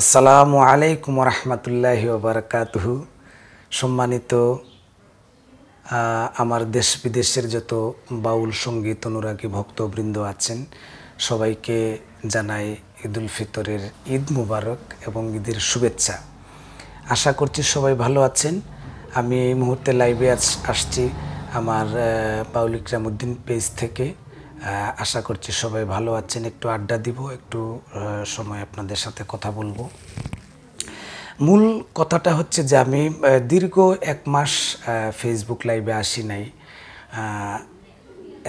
আসসালামু আলাইকুম রহমতুল্লাহি ওবারাকাতুহু। সম্মানিত আমার দেশ বিদেশের যত বাউল সঙ্গীত অনুরাগী ভক্তবৃন্দ আছেন, সবাইকে জানাই ঈদুল ফিতরের ঈদ মুবারক এবং ঈদের শুভেচ্ছা। আশা করছি সবাই ভালো আছেন। আমি এই মুহূর্তে লাইভে আসছি আমার বাউল ইকরামউদ্দিন পেজ থেকে। আশা করছি সবাই ভালো আছেন। একটু আড্ডা দিব, একটু সময় আপনাদের সাথে কথা বলবো। মূল কথাটা হচ্ছে যে আমি দীর্ঘ 1 মাস ফেসবুক লাইভে আসি নাই,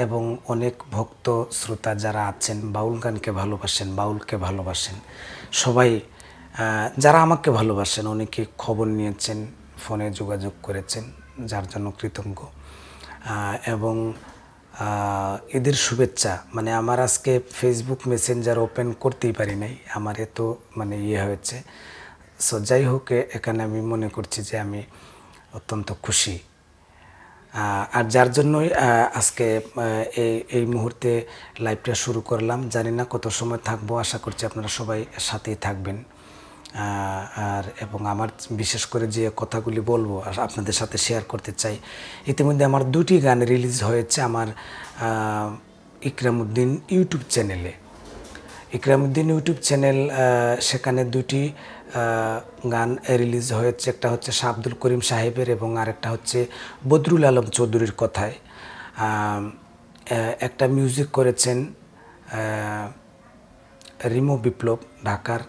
এবং অনেক ভক্ত শ্রোতা যারা আছেন, বাউল গানকে ভালোবাসেন, বাউলকে ভালোবাসেন, সবাই যারা আমাকে ভালোবাসেন, অনেকে খবর নিয়েছেন, ফোনে যোগাযোগ করেছেন, যার জন্য কৃতজ্ঞ। এবং ঈদের শুভেচ্ছা, মানে আমার আজকে ফেসবুক মেসেঞ্জার ওপেন করতেই পারি নাই, আমার এত হয়েছে। সো যাই হোক, এখানে আমি মনে করছি যে আমি অত্যন্ত খুশি। আর যার জন্যই আজকে এই মুহূর্তে লাইভটা শুরু করলাম। জানি না কত সময় থাকবো, আশা করছি আপনারা সবাই সাথেই থাকবেন। এবং আমার বিশেষ করে যে কথাগুলি বলবো আপনাদের সাথে শেয়ার করতে চাই। ইতিমধ্যে আমার 2টি গান রিলিজ হয়েছে আমার ইকরামউদ্দিন ইউটিউব চ্যানেলে। ইকরামউদ্দিন ইউটিউব চ্যানেল, সেখানে 2টি গান রিলিজ হয়েছে। একটা হচ্ছে শাহ আব্দুল করিম সাহেবের এবং আরেকটা হচ্ছে বদরুল আলম চৌধুরীর কথায়। একটা মিউজিক করেছেন রিমো বিপ্লব, ঢাকার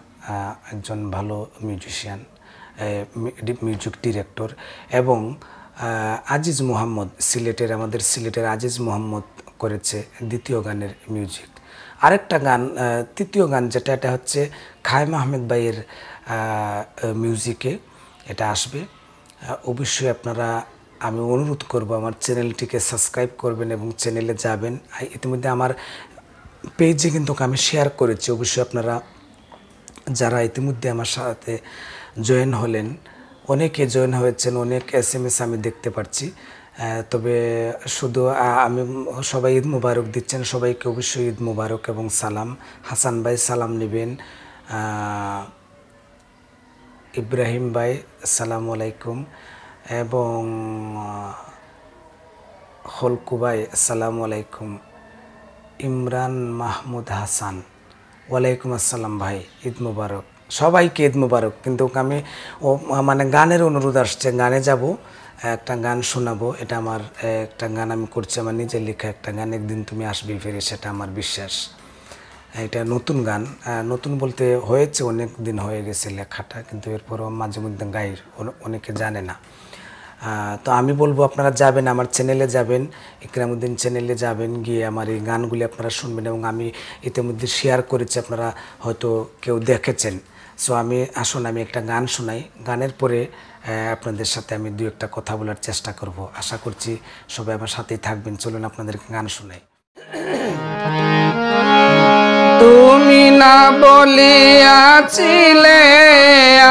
একজন ভালো মিউজিশিয়ান, মিউজিক ডিরেক্টর, এবং আজিজ মোহাম্মদ, আমাদের সিলেটের আজিজ মোহাম্মদ করেছে 2য় গানের মিউজিক। আরেকটা গান, 3য় গান যেটা, এটা হচ্ছে খায়েম আহমেদ ভাইয়ের মিউজিকে এটা আসবে। অবশ্যই আপনারা, আমি অনুরোধ করব আমার চ্যানেলটিকে সাবস্ক্রাইব করবেন এবং চ্যানেলে যাবেন। ইতিমধ্যে আমার পেজে কিন্তু আমি শেয়ার করেছি, অবশ্যই আপনারা যারা ইতিমধ্যে আমার সাথে জয়েন হলেন, অনেকে জয়েন হয়েছেন, অনেক SMS আমি দেখতে পাচ্ছি। তবে শুধু আমি সবাই ঈদ মুবারক দিচ্ছেন, সবাইকে অবশ্যই ঈদ মুবারক এবং সালাম। হাসান ভাই সালাম নেবেন, ইব্রাহিম ভাই আসসালামু আলাইকুম, এবং হলকু ভাই আসসালামু আলাইকুম, ইমরান মাহমুদ হাসান ওয়ালাইকুম আসসালাম ভাই, ঈদ মুবারক, সবাইকে ঈদ মুবারক। কিন্তু আমি গানের অনুরোধ আসছে, গানে যাব, একটা গান শোনাবো। এটা আমার একটা গান আমি করছি, আমার নিজের লেখা একটা গান, একদিন তুমি আসবি ফিরে, সেটা আমার বিশ্বাস। এটা নতুন গান, নতুন বলতে হয়েছে অনেক দিন হয়ে গেছে লেখাটা, কিন্তু এরপরও মাঝে মধ্যে গাই, অনেকে জানে না। তো আমি বলবো আপনারা যাবেন, আমার চ্যানেলে যাবেন, ইকরামউদ্দিন চ্যানেলে যাবেন, গিয়ে আমার এই গানগুলি আপনারা শুনবেন। এবং আমি ইতিমধ্যে শেয়ার করেছি, আপনারা হয়তো কেউ দেখেছেন। সো আসুন আমি একটা গান শোনাই, গানের পরে আপনাদের সাথে আমি 2-1টা কথা বলার চেষ্টা করব। আশা করছি সবাই আমার সাথেই থাকবেন। চলুন আপনাদেরকে গান শোনাই। তুমি না বলিয়াছিলে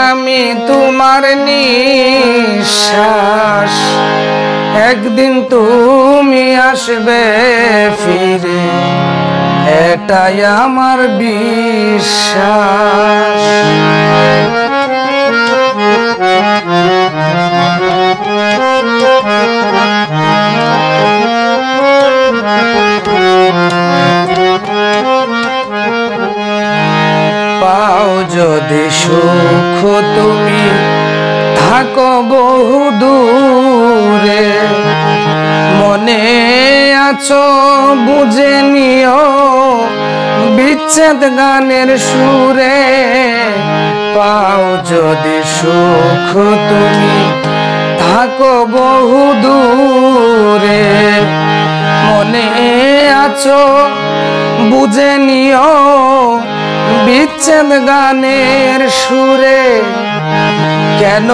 আমি তোমার নিঃশ্বাস, একদিন তুমি আসবে ফিরে, এটাই আমার বিশ্বাস। পাও যদি সুখ তুমি থাকো বহু দূরে, মনে আছো বুঝে নিও বিচ্ছেদ গানের সুরে। পাও যদি সুখ তুমি থাকো বহু দূরে, মনে আছো বুঝে নিও বিচ্ছেদ গানের সুরে। কেন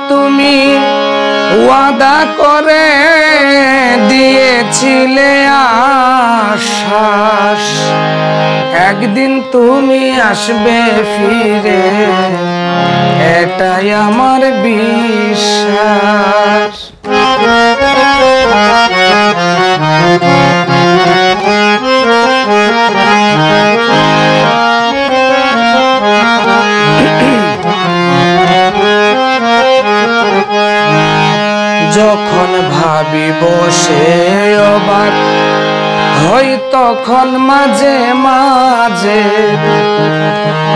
তুমি ওয়াদা করে দিয়েছিলে আশ্বাস, একদিন তুমি আসবে ফিরে, এটাই আমার বিশ্বাস। ভাবি বসে অবাক হই তখন মাঝে মাঝে,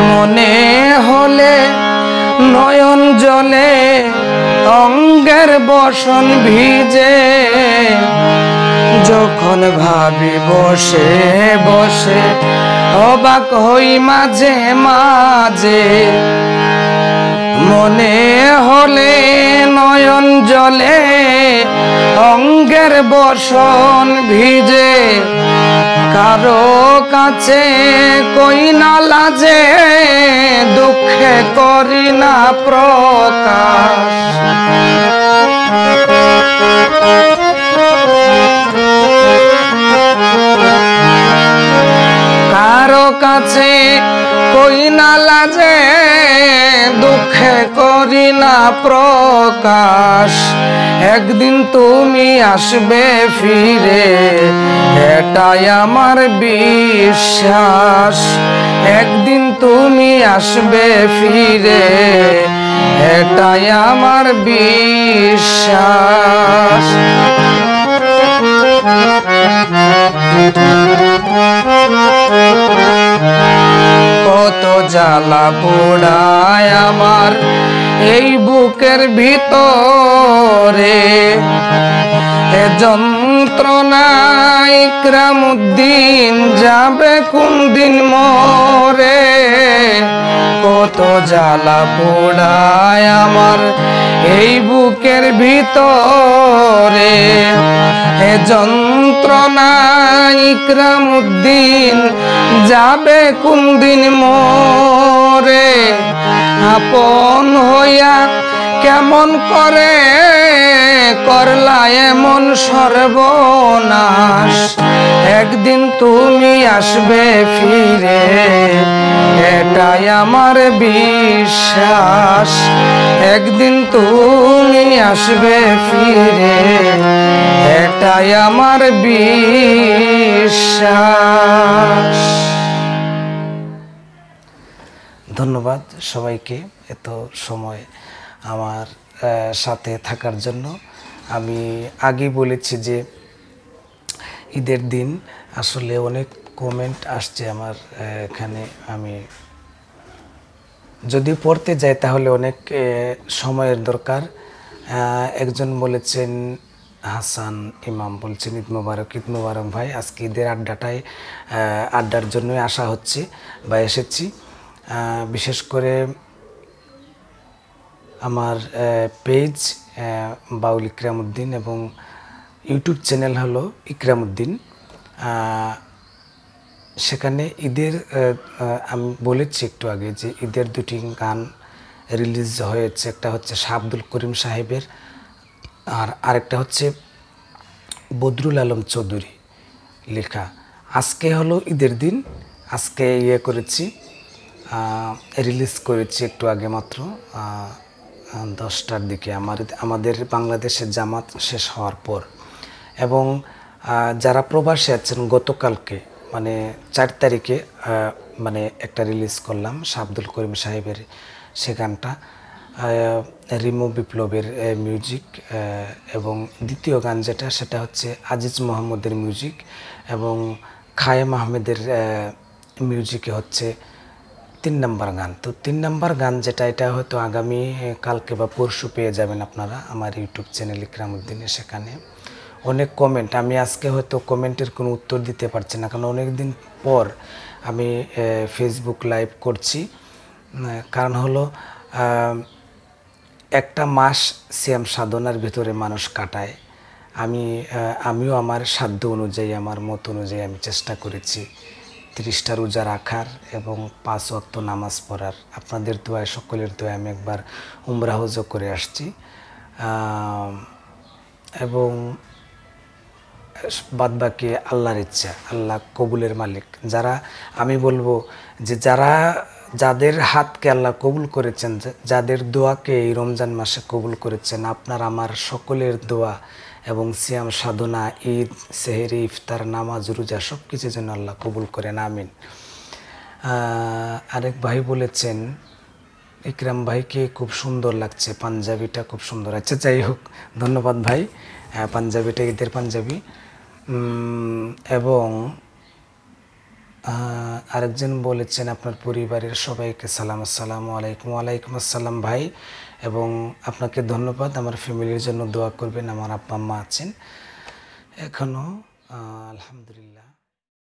মনে হলে নয়ন জলে অঙ্গের বসন ভিজে। যখন ভাবি বসে বসে অবাক হই মাঝে মাঝে, মনে হলে নয়ন জলে অঙ্গের বসন ভিজে। কারো কাছে কই না লাজে, দুঃখে করি না প্রকাশ। কারো কাছে কই না লাজে, দুঃখে করি না প্রকাশ। একদিন তুমি আসবে ফিরে, এটাই আমার বিশ্বাস। একদিন তুমি আসবে ফিরে, এটাই আমার বিশ্বাস। কত জ্বালা পোড়ায় আমার এই বুকের ভিতরে, এ যন্ত্রণায় ইকরামউদ্দিন যাবে কোন দিন মরে। কত জ্বালা পোড়ায় আমার এই বুকের ভিতরে, এ যন্ত্রণায় ইকরামউদ্দিন যাবে কোন দিন মরে। আপন হইয়া কেমন করে করলা এমন সর্বনাশ। একদিন তুমি আসবে ফিরে, এটাই আমার বিশ্বাস। একদিন তুমি আসবে ফিরে, এটাই আমার বিশ্বাস। ধন্যবাদ সবাইকে এত সময় আমার সাথে থাকার জন্য। আমি আগেই বলেছি যে ঈদের দিন আসলে অনেক কমেন্ট আসছে আমার এখানে, আমি যদি পড়তে যাই তাহলে অনেক সময়ের দরকার। একজন বলেছেন, হাসান ইমাম বলছেন, ঈদ মোবারক। ঈদ মোবারক ভাই, আজকে ঈদের আড্ডার জন্যই আসা হচ্ছে বা এসেছি। বিশেষ করে আমার পেজ বাউল ইকরামউদ্দিন এবং ইউটিউব চ্যানেল হলো ইকরামউদ্দিন। সেখানে ঈদের আমি বলেছি একটু আগে যে ঈদের দুটি গান রিলিজ হয়েছে। একটা হচ্ছে শাহ আব্দুল করিম সাহেবের, আর আরেকটা হচ্ছে বদরুল আলম চৌধুরী লেখা। আজকে হলো ঈদের দিন, আজকে করেছি, রিলিজ করেছি একটু আগে মাত্র 10টার দিকে আমাদের বাংলাদেশের জামাত শেষ হওয়ার পর। এবং যারা প্রবাসে আছেন, গতকালকে মানে 4 তারিখে মানে একটা রিলিজ করলাম শাহ আব্দুল করিম সাহেবের সে গানটা, রিমো বিপ্লবের মিউজিক। এবং দ্বিতীয় গান যেটা, সেটা হচ্ছে আজিজ মোহাম্মদের মিউজিক এবং খায়েম আহমেদের মিউজিকে হচ্ছে 3 নম্বর গান। তো 3 নম্বর গান যেটা, এটা হয়তো আগামী কালকে বা পরশু পেয়ে যাবেন আপনারা আমার ইউটিউব চ্যানেল ইকরামউদ্দিনে। সেখানে অনেক কমেন্ট, আমি আজকে হয়তো কমেন্টের কোনো উত্তর দিতে পারছি না, কারণ অনেক দিন পর আমি ফেসবুক লাইভ করছি। কারণ হলো একটা মাস সিয়াম সাধনার ভিতরে মানুষ কাটায়। আমিও আমার সাধ্য অনুযায়ী, আমার মত অনুযায়ী আমি চেষ্টা করেছি 30টা রোজা রাখার এবং 5 ওয়াক্ত নামাজ পড়ার। আপনাদের দোয়ায়, সকলের দোয়ায় আমি একবার উমরা হজও করে আসছি। এবং বাদবাকি আল্লাহর ইচ্ছা, আল্লাহ কবুলের মালিক। আমি বলবো যে যাদের হাতকে আল্লাহ কবুল করেছেন, যাদের দোয়াকে এই রমজান মাসে কবুল করেছেন, আপনার আমার সকলের দোয়া এবং সিয়াম সাধনা, ঈদ, সেহরি, ইফতার, নামাজ, রোজা সব কিছু যেন আল্লাহ কবুল করেন, আমিন। আরেক ভাই বলেছেন ইকরাম ভাইকে খুব সুন্দর লাগছে, পাঞ্জাবিটা খুব সুন্দর। আচ্ছা যাই হোক, ধন্যবাদ ভাই। পাঞ্জাবিটা ঈদের পাঞ্জাবি। এবং আরেকজন বলেছেন আপনার পরিবারের সবাইকে সালাম, আসসালামু আলাইকুম। ওয়ালাইকুম আসসালাম ভাই, এবং আপনাকে ধন্যবাদ। আমার ফ্যামিলির জন্য দোয়া করবেন, আমার আব্বা আম্মা আছেন এখনও, আলহামদুলিল্লাহ।